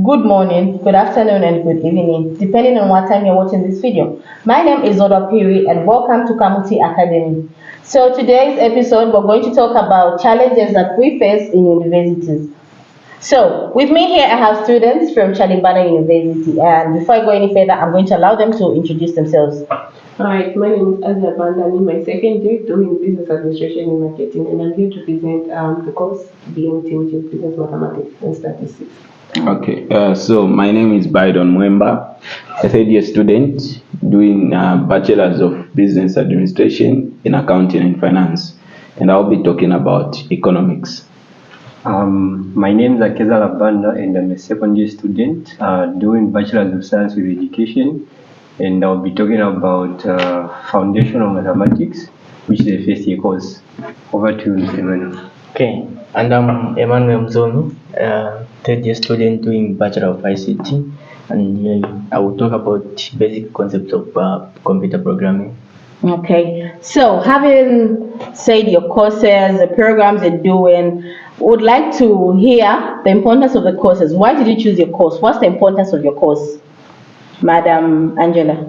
good morning, good afternoon, and good evening, depending on what time you're watching this video. My name is Zoda Piri, and welcome to Kamuti Academy. So today's episode, we're going to talk about challenges that we face in universities. So with me here, I have students from Chalimbana University, and before I go any further, I'm going to allow them to introduce themselves. Hi, my name is Azia Banda. I'm in my second year doing business administration and marketing, and I'm here to present the course BMT, which is business mathematics and statistics. Okay, so my name is Bydon Mwemba, a third year student doing Bachelor's of Business Administration in Accounting and Finance, and I'll be talking about economics. My name is Akeza Labanda, and I'm a second year student doing Bachelor's of Science with Education, and I'll be talking about foundational mathematics, which is a first year course. Over to you, Mr. Emmanuel. Okay, and I'm Emmanuel Mzono, third year student doing Bachelor of ICT, and I will talk about basic concepts of computer programming. Okay, so having said your courses, the programs you're doing, would like to hear the importance of the courses. Why did you choose your course? What's the importance of your course, Madam Angela?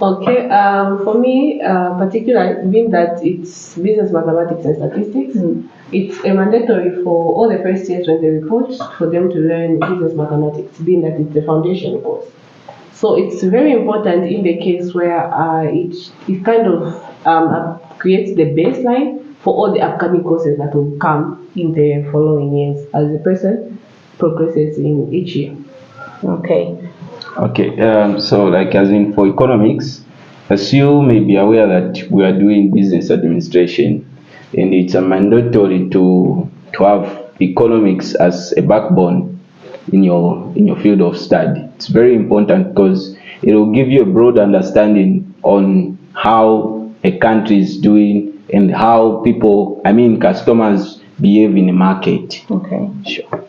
Okay, for me, particularly being that it's business mathematics and statistics, it's a mandatory for all the first years when they report for them to learn business mathematics, being that it's the foundation course. So it's very important in the case where it kind of creates the baseline for all the upcoming courses that will come in the following years as the person progresses in each year. Okay. Okay, so like as in for economics, as you may be aware that we are doing business administration, and it's a mandatory to have economics as a backbone in your field of study. It's very important because it will give you a broad understanding on how a country is doing and how people, customers behave in the market. Okay. Sure.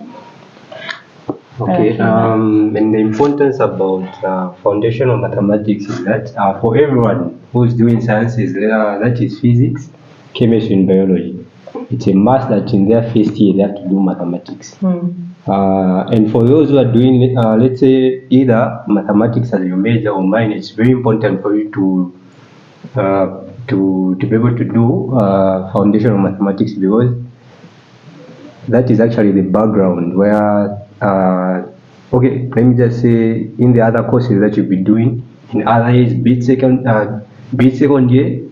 Okay, and the importance about foundational mathematics is that for everyone who's doing sciences, that is physics, chemistry, and biology, it's a must that in their first year they have to do mathematics. And for those who are doing, let's say, either mathematics as your major or mine, it's very important for you to be able to do foundational mathematics, because that is actually the background where okay, let me just say, in the other courses that you'll be doing in other years, be it second year,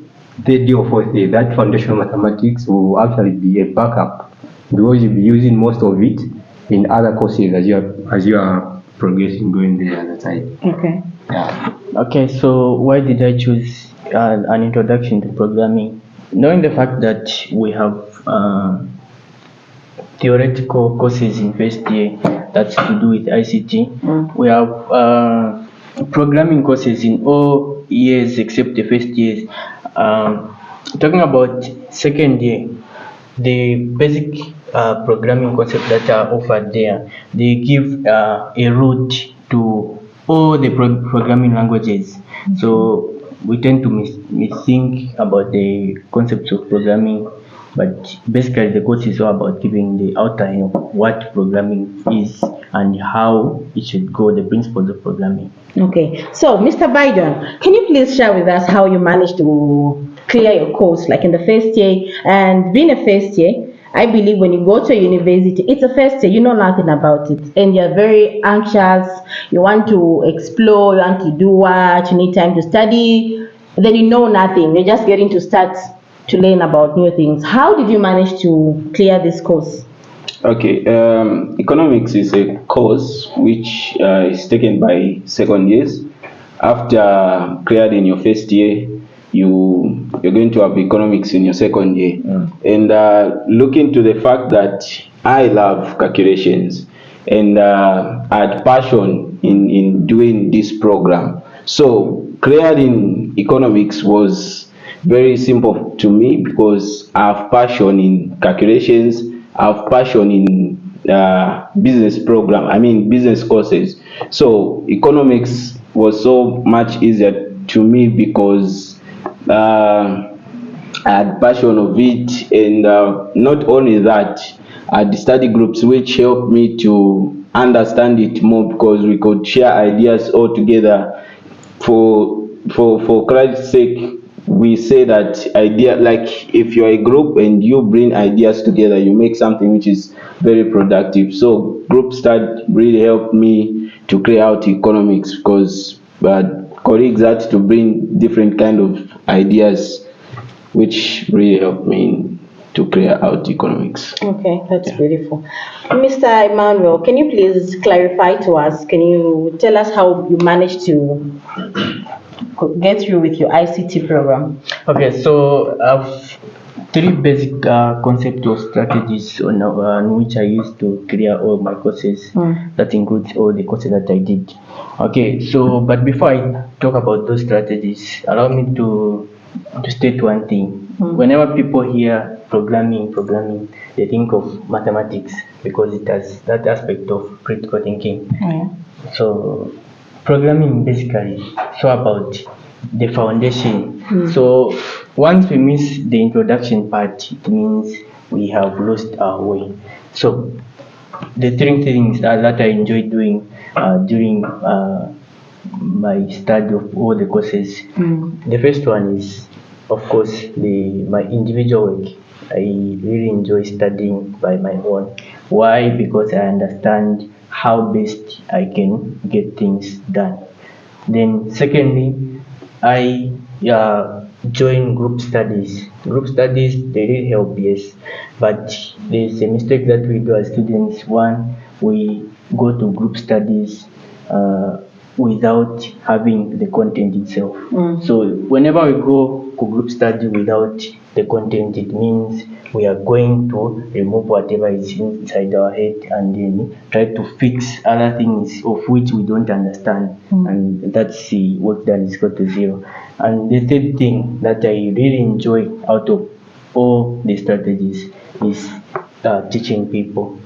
third year or fourth year, that foundational mathematics will actually be a backup, because you'll be using most of it in other courses as you are progressing, going the other side. Okay. Yeah. Okay, so why did I choose an introduction to programming? Knowing the fact that we have theoretical courses in first year that's to do with ICT. We have programming courses in all years except the first years. Talking about second year, the basic programming concepts that are offered there, they give a root to all the programming languages. So we tend to think about the concepts of programming, but basically the course is all about giving the outline of what programming is and how it should go, the principles of programming. Okay, so Mr. Biden, can you please share with us how you managed to clear your course, like in the first year? And being a first year, I believe when you go to a university, it's a first year, you know nothing about it, and you're very anxious, you want to explore, you want to do what, you need time to study, then you know nothing, you're just getting to start to learn about new things. How did you manage to clear this course? Okay, economics is a course which is taken by second years. After clearing your first year, you're going to have economics in your second year. And looking to the fact that I love calculations and I had passion in doing this program, so clearing economics was very simple to me because I have passion in calculations, I have passion in business courses. So economics was so much easier to me because I had passion of it, and not only that, I had study groups which helped me to understand it more, because we could share ideas all together. For Christ's sake, we say that idea, like if you're a group and you bring ideas together, you make something which is very productive. So group study really helped me to clear out economics, because colleagues had to bring different kind of ideas, which really helped me to clear out economics. Okay, that's beautiful. Mr. Emmanuel, can you please clarify to us? Can you tell us how you managed to get through with your ICT program? Okay, so I've three basic concepts or strategies on which I use to clear all my courses. That includes all the courses that I did. Okay, so but before I talk about those strategies, allow me to state one thing. Whenever people hear programming, they think of mathematics because it has that aspect of critical thinking. So programming basically so about the foundation. So once we miss the introduction part, it means we have lost our way. So the three things that I enjoy doing during my study of all the courses. The first one is, of course, my individual work. I really enjoy studying by my own. Why? Because I understand how best I can get things done. Then secondly, I join group studies. Group studies, they really help, yes, but there's a mistake that we do as students. One, we go to group studies without having the content itself. So whenever we go to group study without the content, it means we are going to remove whatever is inside our head and then try to fix other things of which we don't understand, and that's the work done is equal to zero. And the third thing that I really enjoy out of all the strategies is teaching people.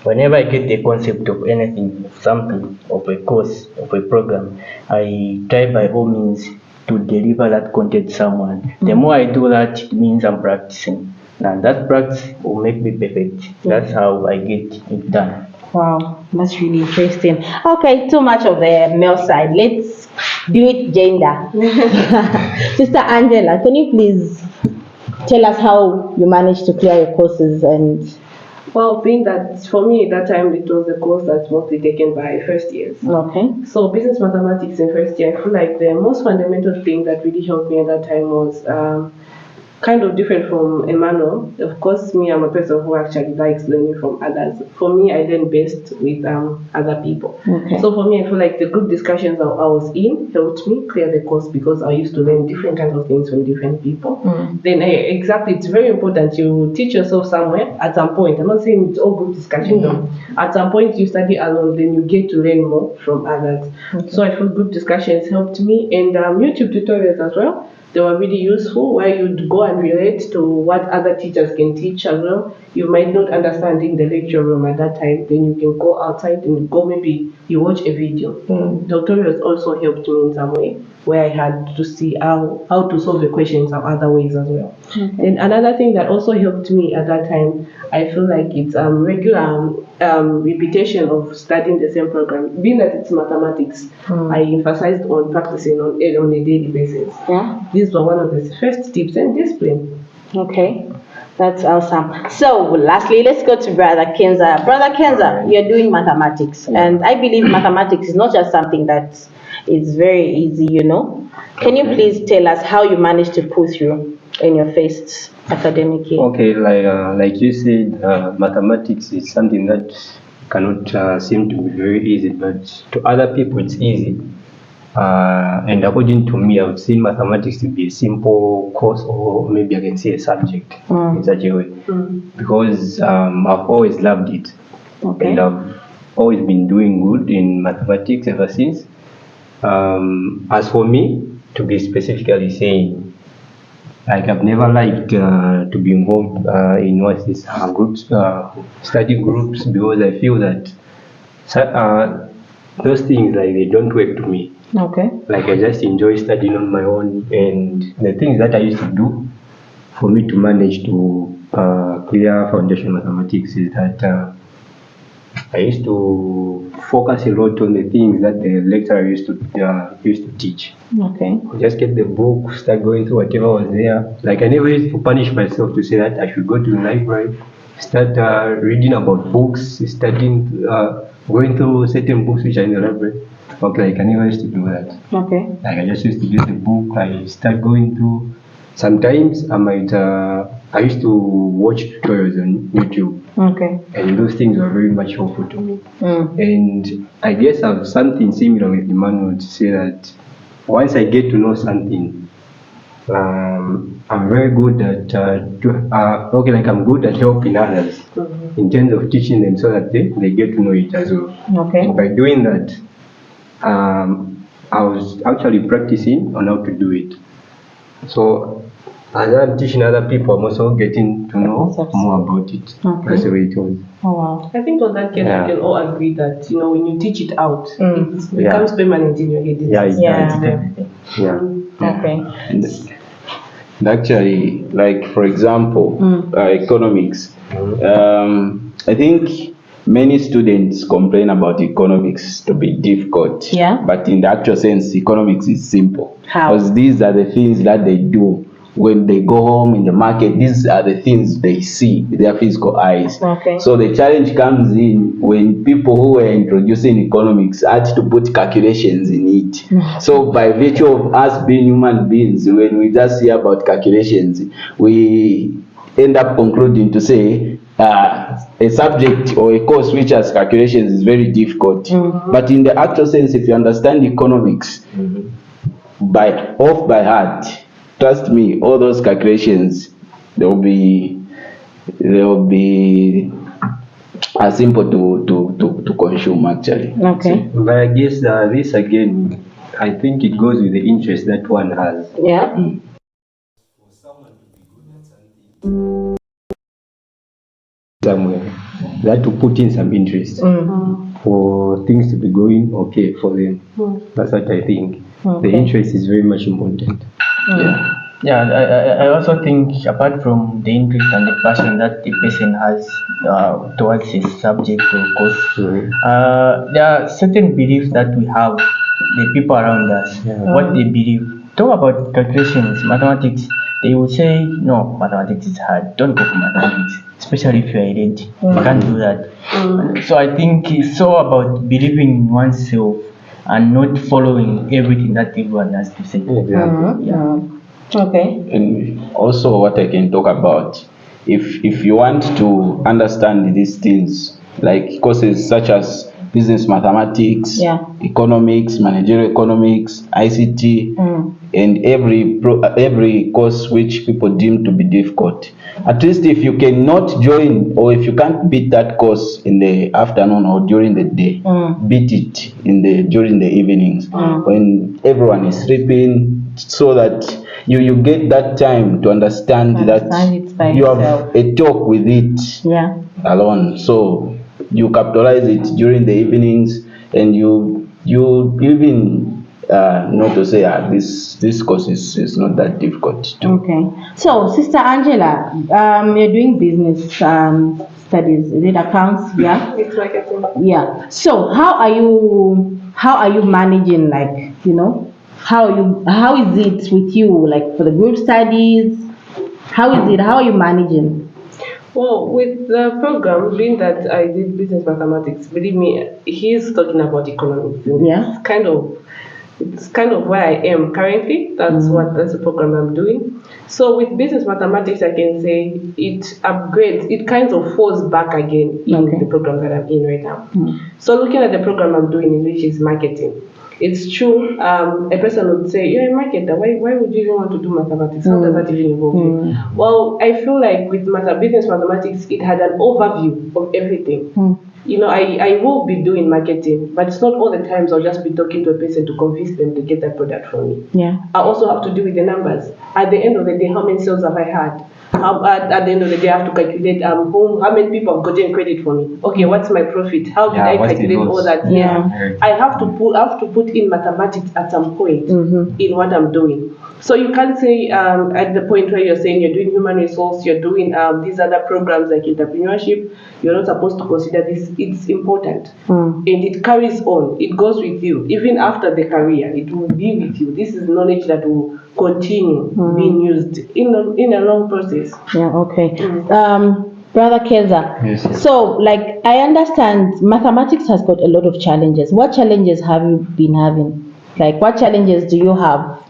Whenever I get the concept of anything, of something, of a course, of a program, I try by all means to deliver that content to someone. The more I do that, it means I'm practicing. And that practice will make me perfect. That's how I get it done. Wow, that's really interesting. Okay, too much of the male side. Let's do it gender. Sister Angela, can you please tell us how you managed to clear your courses? And Well, being that for me at that time it was a course that's mostly taken by first years. okay. So business mathematics in first year, I feel like the most fundamental thing that really helped me at that time was kind of different from Emmanuel. Of course, me, I'm a person who actually likes learning from others. For me, I learn best with other people. Okay. So for me, I feel like the group discussions I was in helped me clear the course because I used to learn different kinds of things from different people. Then exactly, it's very important you teach yourself somewhere at some point. I'm not saying it's all group discussion, no. At some point you study alone, then you get to learn more from others. So I feel group discussions helped me, and YouTube tutorials as well. They were really useful, where you'd go and relate to what other teachers can teach as well. You might not understand in the lecture room at that time, then you can go outside and go, maybe you watch a video. Tutorials also helped me in some way, where I had to see how to solve the questions some other ways as well. And another thing that also helped me at that time, I feel like it's regular repetition of studying the same program. Being that it's mathematics, I emphasized on practicing on a daily basis. Yeah. These were one of the first tips, and discipline. Okay. That's awesome. So lastly, let's go to Brother Kenza. Brother Kenza, you're doing mathematics, and I believe mathematics is not just something that is very easy, you know. Can you please tell us how you managed to pull through in your first academic year? Okay, like you said, mathematics is something that cannot seem to be very easy, but to other people it's easy. And according to me, I would say mathematics to be a simple course, or maybe I can say a subject in such a way, because I've always loved it, Okay. and I've always been doing good in mathematics ever since. As for me, to be specifically saying, like I've never liked to be involved in what's this groups, study groups, because I feel that those things, like, they don't work to me. Okay. Like, I just enjoy studying on my own, and the things that I used to do for me to manage to clear foundation mathematics is that I used to focus a lot on the things that the lecturer used to teach. Okay. Just get the book, start going through whatever was there. Like I never used to punish myself to say that I should go to the library, start reading about books, studying, going through certain books which are in the library. Okay, like I never used to do that. Okay. Like I just used to get the book, I start going through. Sometimes I used to watch tutorials on YouTube, Okay. and those things were very much helpful to me. Mm. And I guess I have something similar with Emmanuel to say that once I get to know something, I'm very good at I'm good at helping others in terms of teaching them so that they get to know it as well. Okay. And by doing that, I was actually practicing on how to do it. So as I'm teaching other people, I'm also getting to know more about it. Okay. That's the way it was. Oh wow. I think on that case, Yeah. we can all agree that when you teach it out, Mm. it becomes permanent in your head. Yeah, it Yeah. does. Yeah. Okay. And actually, like for example, economics. I think many students complain about economics to be difficult. Yeah. But in the actual sense, economics is simple. How? Because these are the things that they do when they go home in the market. These are the things they see with their physical eyes. Okay. So the challenge comes in when people who were introducing economics had to put calculations in it. So by virtue of us being human beings, when we just hear about calculations, we end up concluding to say a subject or a course which has calculations is very difficult. But in the actual sense, if you understand economics by heart, trust me, all those calculations they'll be simple to consume actually. Okay. But I guess this again, I think it goes with the interest that one has. Yeah. Somewhere, they had to put in some interest for things to be going okay for them. That's what I think. The interest is very much important. Yeah, I also think apart from the interest and the passion that the person has towards his subject or course, there are certain beliefs that we have, the people around us, what they believe. Talk about calculations, mathematics. They will say, no, mathematics is hard. Don't go for mathematics, especially if you're a lady. You can't do that. So I think it's all about believing in oneself and not following everything that everyone has to say. Okay. And also what I can talk about, if you want to understand these things, like courses such as business mathematics, economics, managerial economics, ICT, and every course which people deem to be difficult. At least if you cannot join or if you can't beat that course in the afternoon or during the day, beat it during the evenings when everyone is sleeping, so that you get that time to understand that you have a talk with it alone. So you capitalize it during the evenings, and you even not to say this course is not that difficult. Okay. So, Sister Angela, you're doing business studies. Is it accounts? Yeah. It's marketing. Yeah. So, how are you managing? Like, how is it with you? Like for the group studies, how is it? How are you managing? Well, with the program, being that I did business mathematics, believe me, he's talking about economics. Yeah. It's kind of where I am currently. That's the program I'm doing. So with business mathematics, I can say it upgrades. It kind of falls back again in the program that I'm in right now. So looking at the program I'm doing, which is marketing. It's true. A person would say, "You're a marketer. Why would you even want to do mathematics? How does that even involve you?" Well, I feel like with business mathematics, it had an overview of everything. I will be doing marketing, but it's not all the times I'll just be talking to a person to convince them to get that product from me. Yeah. I also have to do with the numbers. At the end of the day, how many sales have I had? At the end of the day, I have to calculate how many people have gotten credit for me. Okay, what's my profit? How did I what's the calculate loss? all that? Yeah. I have to put in mathematics at some point Mm-hmm. in what I'm doing. So you can't say at the point where you're saying you're doing human resource, you're doing these other programs like entrepreneurship, you're not supposed to consider this. It's important, and it carries on. It goes with you even after the career. It will be with you. This is knowledge that will continue being used in a long process. Yeah, okay. Brother Keza, Yes. so like I understand mathematics has got a lot of challenges. What challenges have you been having? Like what challenges do you have?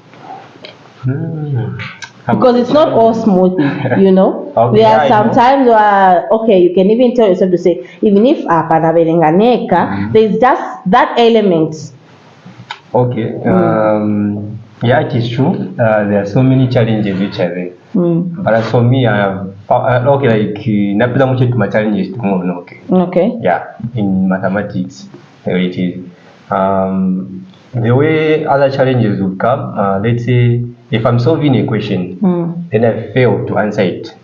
Because it's not all smooth, you know. Okay, There are I know. some times where, okay, you can even tell yourself to say, even if there's just that element. Okay. Yeah, it is true. There are so many challenges which are there. But as for me, I have okay, like napenda mucho tuma challenges tumono. Okay. Okay. Yeah, in mathematics, it is. The way other challenges would come, let's say if I'm solving a question, then I fail to answer it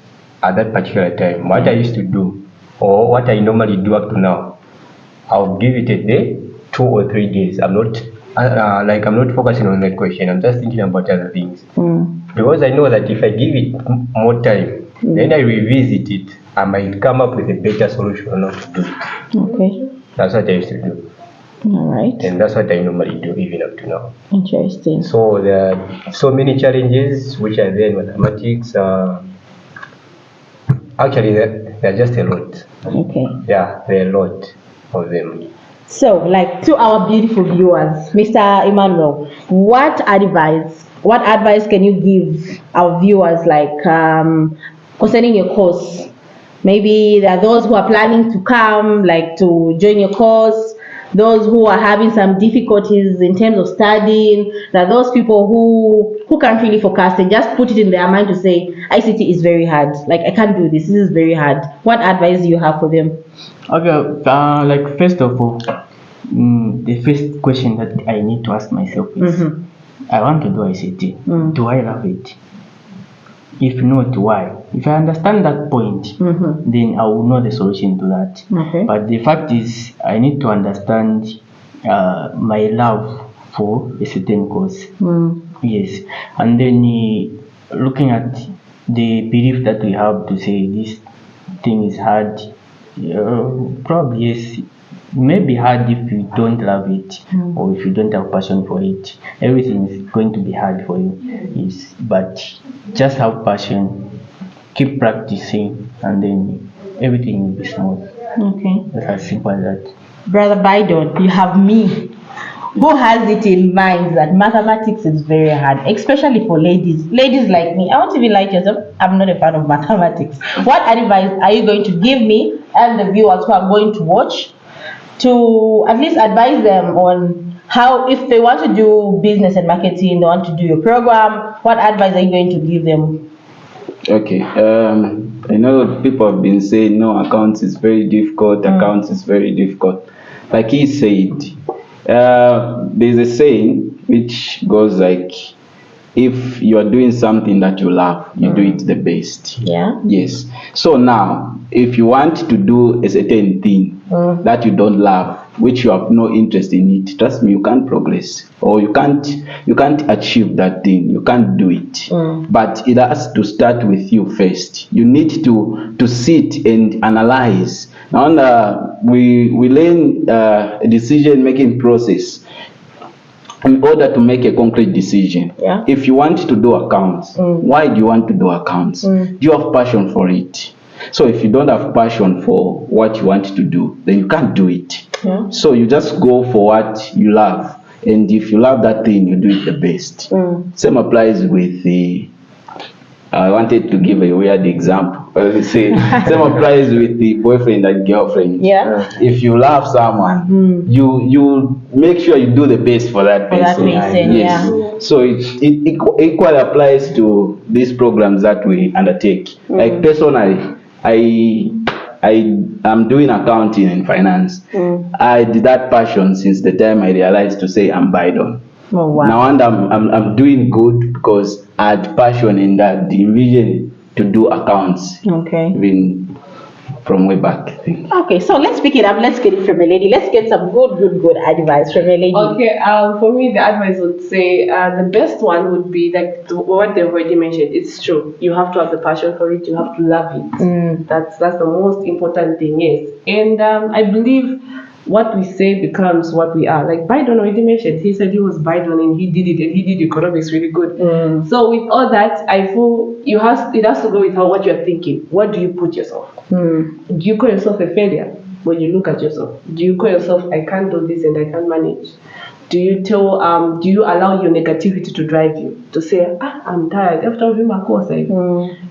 at that particular time. What I used to do, or what I normally do up to now, I'll give it a day, 2 or 3 days. I'm not I'm not focusing on that question. I'm just thinking about other things. Because I know that if I give it more time, then I revisit it, I might come up with a better solution on how to do it. Okay. That's what I used to do. All right. And that's what I normally do even up to now. Interesting. So there are so many challenges which are there in mathematics. Actually, there are just a lot. Okay. Yeah, there are a lot of them. So, like to our beautiful viewers, Mr. Emmanuel, what advice can you give our viewers, like concerning your course? Maybe there are those who are planning to come, like to join your course. Those who are having some difficulties in terms of studying. There are those people who can't really focus. They just put it in their mind to say ICT is very hard. Like I can't do this. This is very hard. What advice do you have for them? Okay, like first of all, the first question that I need to ask myself is, I want to do ICT. Do I love it? If not, why? If I understand that point, then I will know the solution to that. Okay. But the fact is, I need to understand my love for a certain cause. Yes, and then looking at the belief that we have to say this thing is hard. Probably yes, maybe hard if you don't love it or if you don't have passion for it. Everything is going to be hard for you. Yes, but just have passion, keep practicing, and then everything will be smooth. Okay. That's as simple as that. Brother Biden, you have me, who has it in mind that mathematics is very hard, especially for ladies. Ladies like me, I want to be like yourself. I'm not a fan of mathematics. What advice are you going to give me and the viewers who are going to watch to at least advise them on how, if they want to do business and marketing, they want to do your program, what advice are you going to give them? Okay. I know people have been saying no, accounts is very difficult. Accounts is very difficult. Like he said, there's a saying which goes like, if you are doing something that you love, you do it the best. Yeah. Yes. So now, if you want to do a certain thing that you don't love, which you have no interest in it, trust me, you can't progress, or you can't achieve that thing. You can't do it. But it has to start with you first. You need to sit and analyze. Now, we learn a decision-making process in order to make a concrete decision. Yeah. If you want to do accounts, why do you want to do accounts? Do you have passion for it? So if you don't have passion for what you want to do, then you can't do it. Yeah. So you just go for what you love. And if you love that thing, you do it the best. Same applies with the, I wanted to give a weird example. Same applies with the boyfriend and girlfriend. Yeah. If you love someone, you make sure you do the best for that For that person. person, Yes. yeah. So it equally applies to these programs that we undertake. Like personally, I'm doing accounting and finance. I did that passion since the time I realized to say I'm Biden. Oh, wow. Now and I'm doing good because I had passion in that, the envision to do accounts, Okay. even from way back, I think. Okay, so let's pick it up. Let's get it from a lady. Let's get some good advice from a lady. Okay, for me, the advice would say the best one would be like what they've already mentioned. It's true. You have to have the passion for it. You have to love it. That's the most important thing, yes. And I believe what we say becomes what we are. Like Biden already mentioned, he said he was Biden and he did it, and he did economics really good. So with all that, I feel it has to go with what you're thinking. What do you put yourself? Do you call yourself a failure when you look at yourself? Do you call yourself, I can't do this and I can't manage? Do you allow your negativity to drive you to say, I'm tired after doing my course?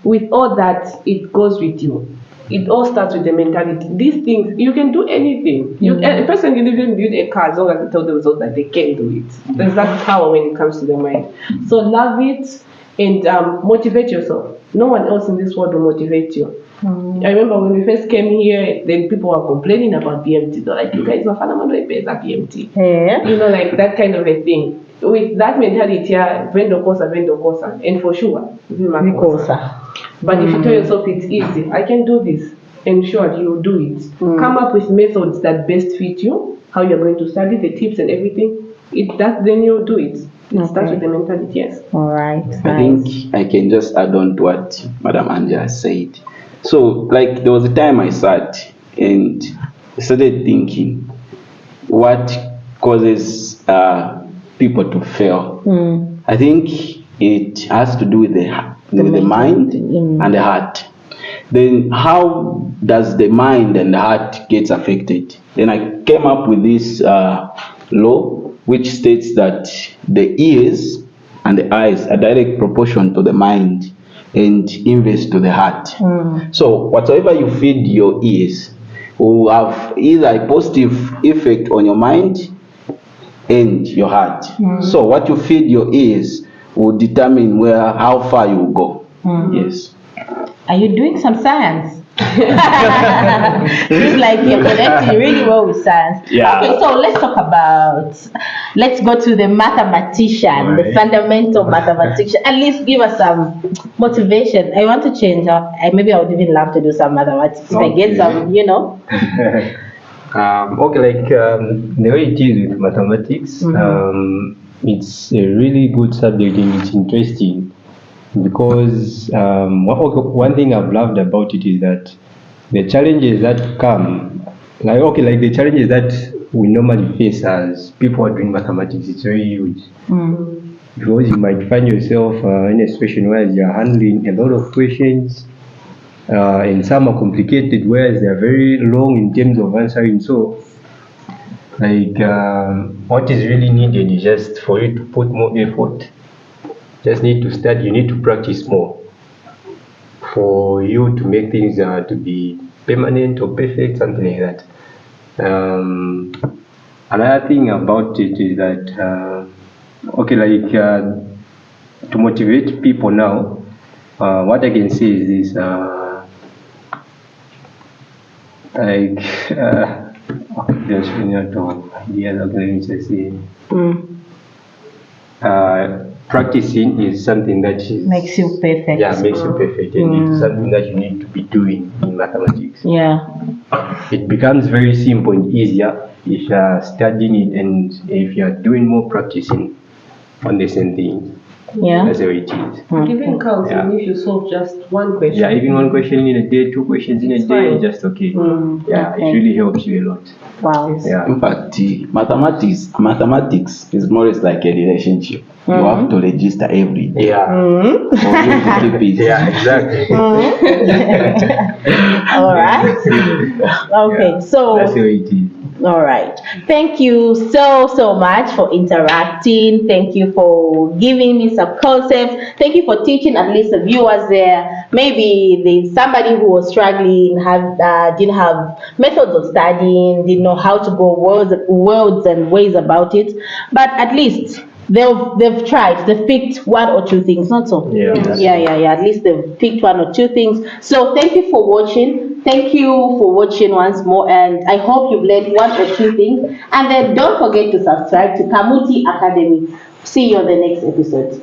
With all that, it goes with you. It all starts with the mentality. These things, you can do anything. A person can even build a car as long as they tell themselves that they can do it. There's that power when it comes to the mind. So love it and motivate yourself. No one else in this world will motivate you. I remember when we first came here, then people were complaining about BMT. They're like, you guys are fundamental pay at BMT. Yeah. You know, like that kind of a thing. With that mentality, vendor cosa, and for sure, but if you tell yourself it's easy, I can do this, and sure, you will do it. Come up with methods that best fit you, how you're going to study, the tips and everything. Then you'll do it. It starts with the mentality, yes. All right. I think I can just add on to what Madam Anja said. So, like, there was a time I sat and started thinking, what causes people to fail? I think it has to do with the mind and the heart. Then how does the mind and the heart gets affected? Then I came up with this law which states that the ears and the eyes are direct proportion to the mind and inverse to the heart. So whatever you feed your ears will have either a positive effect on your mind and your heart. So what you feed your ears will determine how far you will go. Yes. Are you doing some science? Seems like you're connecting really well with science. Yeah. Okay, so let's go to the mathematician, the fundamental mathematician. At least give us some motivation. I want to change. Maybe I would even love to do some mathematics. If I get some, The way it is with mathematics, it's a really good subject and it's interesting because one thing I've loved about it is that the challenges that come, the challenges that we normally face as people are doing mathematics, it's very huge. Because you might find yourself in a situation where you're handling a lot of questions, and some are complicated, whereas they are very long in terms of answering. So, what is really needed is just for you to put more effort. Just need to study. You need to practice more for you to make things to be permanent or perfect, something like that. Another thing about it is that to motivate people now, what I can say is this. Just running out of ideas. Let me just say. Practicing is something that makes you perfect. Yeah, makes you perfect, and it's something that you need to be doing in mathematics. Yeah. It becomes very simple and easier if you are studying it and if you are doing more practicing on the same thing. Yeah. That's how it is. It even counts even if you solve just one question. Yeah, even one question in a day, 2 questions in a day, just okay. Yeah, it really helps you a lot. Wow. Yeah. In fact, mathematics is more or less like a relationship. You have to register every day. Yeah. For you to keep it. Yeah, exactly. All right. Okay, Yeah, so that's how it is. all right. Thank you so much for interacting. Thank you for giving me some concepts. Thank you for teaching at least the viewers there. Maybe there's somebody who was struggling, didn't have methods of studying, didn't know how to go words and ways about it. But at least they've tried. They've picked one or two things, not so. Yeah. At least they've picked one or two things. So thank you for watching. Thank you for watching once more, and I hope you've learned one or two things. And then don't forget to subscribe to Kamuti Academy. See you on the next episode.